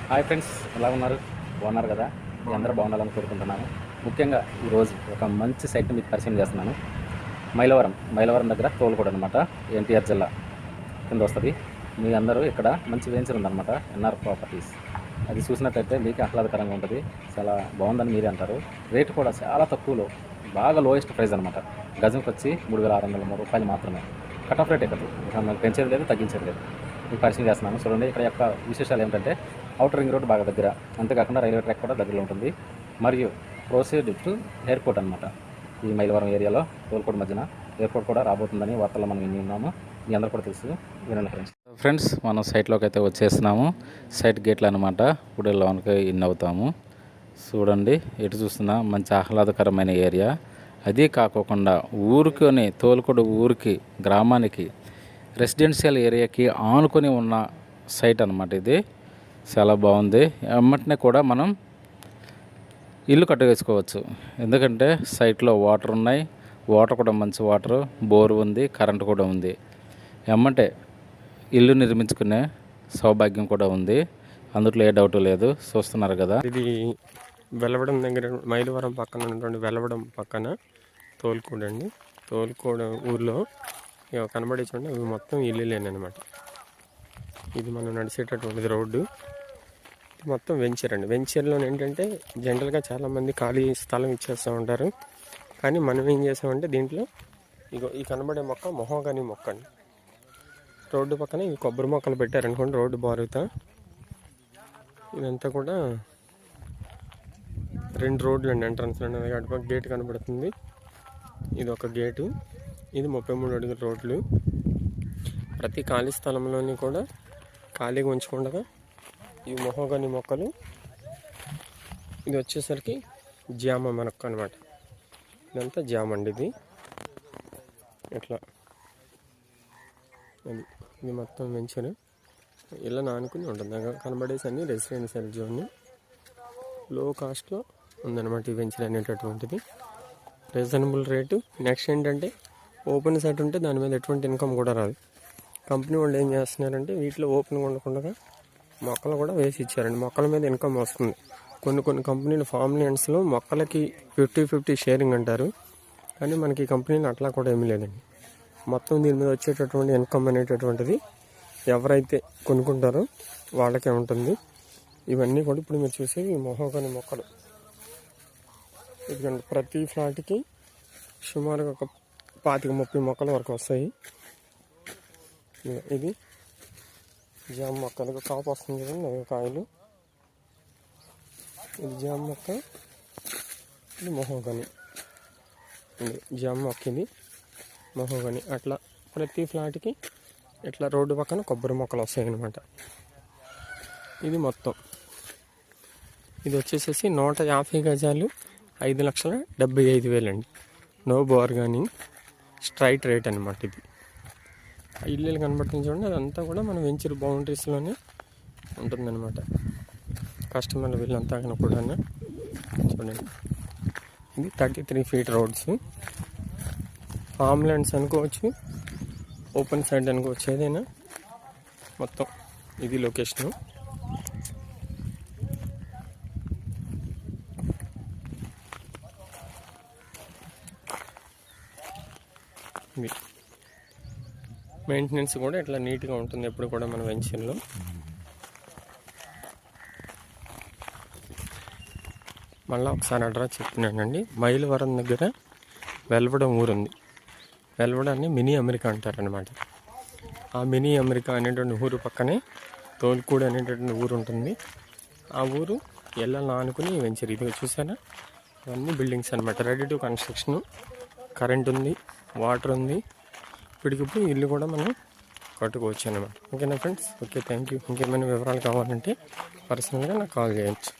Hi friends, ఎలా ఉన్నారు? బాగున్నారు కదా? మీ అందరూ బాగుండాలని కోరుకుంటున్నాను. ముఖ్యంగా ఈరోజు ఒక మంచి సైట్ని మీకు పరిచయం చేస్తున్నాను. మైలవరం దగ్గర తోలుకోడు అనమాట, ఎన్టీఆర్ జిల్లా కింద వస్తుంది. మీ అందరూ ఇక్కడ మంచి వెంచర్ ఉందన్నమాట, ఎన్ఆర్ ప్రాపర్టీస్. అది చూసినట్లయితే మీకు ఆహ్లాదకరంగా ఉంటుంది. చాలా బాగుందని మీరే అంటారు. రేటు కూడా చాలా తక్కువలో, బాగా లోయెస్ట్ ప్రైస్ అనమాట. గజంకి వచ్చి 3600 రూపాయలు మాత్రమే. కట్ ఆఫ్ రేట్ ఎక్కదు, పెంచేది లేదు, తగ్గించేది లేదు. మీకు పరిచయం చేస్తున్నాను. చూడండి, ఇక్కడ యొక్క విశేషాలు ఏమిటంటే అవుటర్ రింగ్ రోడ్ బాగా దగ్గర, అంతేకాకుండా రైల్వే ట్రాక్ కూడా దగ్గరలో ఉంటుంది. మరియు ప్రొసీడ్ టు ఎయిర్పోర్ట్ అనమాట. ఈ మైలవరం ఏరియాలో తోలుకోడు మధ్యన ఎయిర్పోర్ట్ కూడా రాబోతుందని వార్తల్లో మనం విని ఉన్నాము. మీ అందరూ కూడా తెలుసు. వినండి ఫ్రెండ్స్, మనం సైట్లోకి అయితే వచ్చేస్తున్నాము. సైట్ గేట్లు అనమాట. ఇప్పుడు లోనికి ఇన్ అవుతాము. చూడండి, ఎటు చూస్తున్నా మంచి ఆహ్లాదకరమైన ఏరియా. అదే కాకోకుండా ఊరికొని తోలుకోడు ఊరికి, గ్రామానికి, రెసిడెన్షియల్ ఏరియాకి ఆనుకొని ఉన్న సైట్ అనమాట. ఇది చాలా బాగుంది. వెంటనే కూడా మనం ఇల్లు కట్టవేసుకోవచ్చు. ఎందుకంటే సైట్లో వాటర్ ఉన్నాయి. వాటర్ కూడా మంచి వాటర్, బోర్ ఉంది, కరెంట్ కూడా ఉంది. వెంబటే ఇల్లు నిర్మించుకునే సౌభాగ్యం కూడా ఉంది. అందులో ఏ డౌట్ లేదు. చూస్తున్నారు కదా, ఇది వెలవడం దగ్గర, మైలవరం పక్కన ఉన్నటువంటి వెలవడం పక్కన తోలుకోడు అండి. తోలుకోడు ఊర్లో కనబడే చూడండి, అవి మొత్తం ఇల్లులేనమాట. ఇది మనం నడిచేటటువంటిది రోడ్డు. ఇది మొత్తం వెంచర్ అండి. వెంచర్లో ఏంటంటే జనరల్గా చాలామంది ఖాళీ స్థలం ఇచ్చేస్తూ ఉంటారు. కానీ మనం ఏం చేసామంటే దీంట్లో ఇగో ఈ కనబడే మొక్క మొహోగని మొక్క అండి. రోడ్డు పక్కన ఇవి కొబ్బరి మొక్కలు పెట్టారనుకోండి, రోడ్డు బారుతా. ఇదంతా కూడా 2 రోడ్లు అండి. ఎంట్రన్స్ అనేది అటుపక్క గేట్ కనబడుతుంది. ఇది ఒక గేటు. ఇది 33 అడుగుల రోడ్లు. ప్రతి ఖాళీ స్థలంలోని కూడా ఖాళీగా ఉంచకుండా ఈ మొహోగని మొక్కలు, ఇది వచ్చేసరికి జామ మొక్క అనమాట. ఇదంతా జామ అండి. ఇది ఇట్లా ఇది మొత్తం వెంచర్ ఇలా నానుకుని ఉంటుంది. కనబడేసి అన్ని రెసిడెన్షియల్ జోన్, లో కాస్ట్లో ఉందన్నమాట ఈ వెంచర్ అనేటటువంటిది. Reasonable rate. నెక్స్ట్ ఏంటంటే ఓపెన్ సైట్ ఉంటే దాని మీద ఎటువంటి ఇన్కమ్ కూడా రాదు. కంపెనీ వాళ్ళు ఏం చేస్తున్నారంటే వీటిలో ఓపెన్గా ఉండకుండా మొక్కలు కూడా వేసి ఇచ్చారండి. మొక్కల మీద ఇన్కమ్ వస్తుంది. కొన్ని కంపెనీలు ఫామ్ ల్యాండ్స్లో మొక్కలకి 50-50 షేరింగ్ అంటారు. కానీ మనకి ఈ కంపెనీలు అట్లా కూడా ఏమీ లేదండి. మొత్తం దీని మీద వచ్చేటటువంటి ఇన్కమ్ అనేటటువంటిది ఎవరైతే కొనుక్కుంటారో వాళ్ళకే ఉంటుంది. ఇవన్నీ కూడా ఇప్పుడు మీరు చూసేవి మొహోగని మొక్కలు. ఎందుకంటే ప్రతి ఫ్లాట్కి సుమారుగా ఒక 25-30 మొక్కల వరకు వస్తాయి. ఇది జామ మొక్క, అది కాపు వస్తుంది కదండి, అవి కాయలు. ఇది జామ మొక్క, ఇది మొహోగని. ఇది జామ మొక్క, ఇది మొహోగని. అట్లా ప్రతి ఫ్లాట్కి ఇట్లా రోడ్డు పక్కన కొబ్బరి మొక్కలు వస్తాయి అన్నమాట. ఇది మొత్తం ఇది వచ్చేసేసి 150 గజాలు 5,75,000 అండి. నో బార్గెనింగ్, స్ట్రైట్ రేట్ అనమాట. ఇది ఇల్లు కనబడుతుంది చూడండి, అదంతా కూడా మన వెంచర్ బౌండరీస్లోనే ఉంటుందన్నమాట. కస్టమర్లు వీళ్ళంతా కూడా చూడండి. ఇది 33 ఫీట్ రోడ్స్. ఫామ్ ల్యాండ్స్ అనుకోవచ్చు, ఓపెన్ సైడ్ అనుకోవచ్చు, ఏదైనా మొత్తం ఇది లొకేషను. ఇది మెయింటెనెన్స్ కూడా ఇట్లా నీట్గా ఉంటుంది ఎప్పుడు కూడా మన వెంచర్లో. మళ్ళీ ఒకసారి అడ్రస్ చెప్తున్నానండి. మైలవరం దగ్గర వెలవడం ఊరు ఉంది. వెలవడాన్ని మినీ అమెరికా అంటారనమాట. ఆ మినీ అమెరికా అనేటువంటి ఊరు పక్కనే తోలుకోడు అనేటువంటి ఊరు ఉంటుంది. ఆ ఊరు ఎల్లాలని ఆనుకుని వెంచర్. ఇది చూసారా, ఇవన్నీ బిల్డింగ్స్ అనమాట. Ready to construction. కరెంట్ ఉంది, వాటర్ ఉంది. ఇప్పటికిప్పుడు ఇల్లు కూడా మనం కట్టుకోవచ్చు అన్నమాట. ఓకేనా ఫ్రెండ్స్? Okay, thank you. ఇంకేమైనా వివరాలు కావాలంటే పర్సనల్గా నాకు కాల్ చేయొచ్చు.